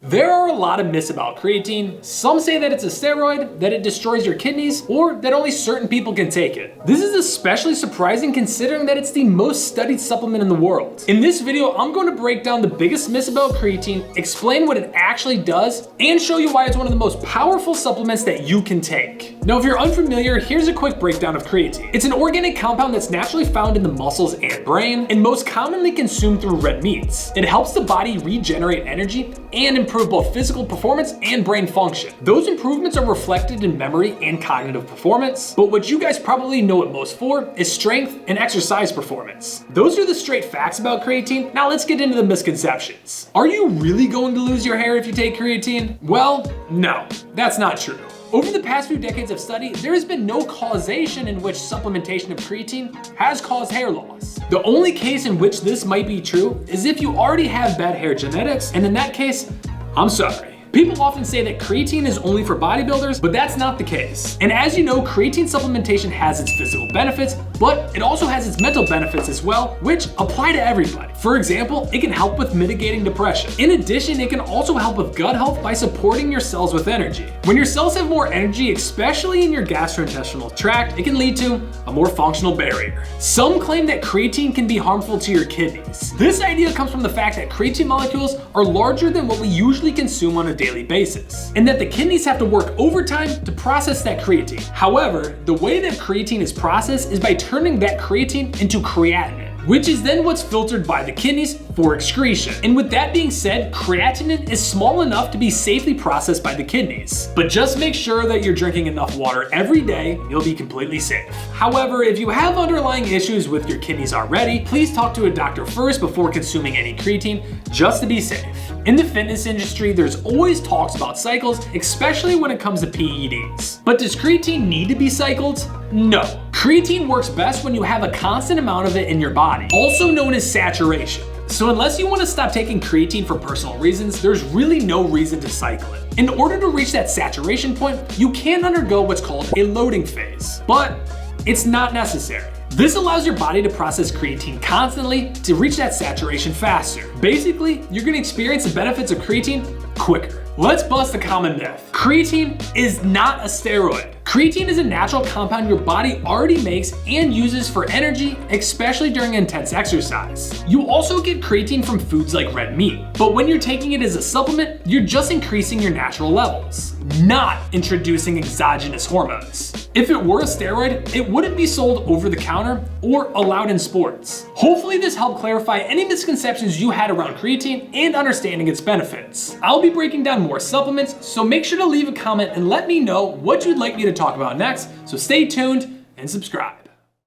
There are a lot of myths about creatine. Some say that it's a steroid, that it destroys your kidneys, or that only certain people can take it. This is especially surprising considering that it's the most studied supplement in the world. In this video, I'm going to break down the biggest myths about creatine, explain what it actually does, and show you why it's one of the most powerful supplements that you can take. Now, if you're unfamiliar, here's a quick breakdown of creatine. It's an organic compound that's naturally found in the muscles and brain, and most commonly consumed through red meats. It helps the body regenerate energy and improve both physical performance and brain function. Those improvements are reflected in memory and cognitive performance, but what you guys probably know it most for is strength and exercise performance. Those are the straight facts about creatine. Now let's get into the misconceptions. Are you really going to lose your hair if you take creatine? Well, no, that's not true. Over the past few decades of study, there has been no causation in which supplementation of creatine has caused hair loss. The only case in which this might be true is if you already have bad hair genetics, and in that case, I'm sorry. People often say that creatine is only for bodybuilders, but that's not the case. And as you know, creatine supplementation has its physical benefits, but it also has its mental benefits as well, which apply to everybody. For example, it can help with mitigating depression. In addition, it can also help with gut health by supporting your cells with energy. When your cells have more energy, especially in your gastrointestinal tract, it can lead to a more functional barrier. Some claim that creatine can be harmful to your kidneys. This idea comes from the fact that creatine molecules are larger than what we usually consume on a daily basis, and that the kidneys have to work overtime to process that creatine. However, the way that creatine is processed is by turning that creatine into creatinine, which is then what's filtered by the kidneys for excretion. And with that being said, creatinine is small enough to be safely processed by the kidneys. But just make sure that you're drinking enough water every day and you'll be completely safe. However, if you have underlying issues with your kidneys already, please talk to a doctor first before consuming any creatine, just to be safe. In the fitness industry, there's always talks about cycles, especially when it comes to PEDs. But does creatine need to be cycled? No. Creatine works best when you have a constant amount of it in your body, also known as saturation. So unless you want to stop taking creatine for personal reasons, there's really no reason to cycle it. In order to reach that saturation point, you can undergo what's called a loading phase, but it's not necessary. This allows your body to process creatine constantly to reach that saturation faster. Basically, you're gonna experience the benefits of creatine quicker. Let's bust a common myth. Creatine is not a steroid. Creatine is a natural compound your body already makes and uses for energy, especially during intense exercise. You also get creatine from foods like red meat, but when you're taking it as a supplement, you're just increasing your natural levels, not introducing exogenous hormones. If it were a steroid, it wouldn't be sold over the counter or allowed in sports. Hopefully this helped clarify any misconceptions you had around creatine and understanding its benefits. I'll be breaking down more supplements, so make sure to leave a comment and let me know what you'd like me to talk about next, so stay tuned and subscribe.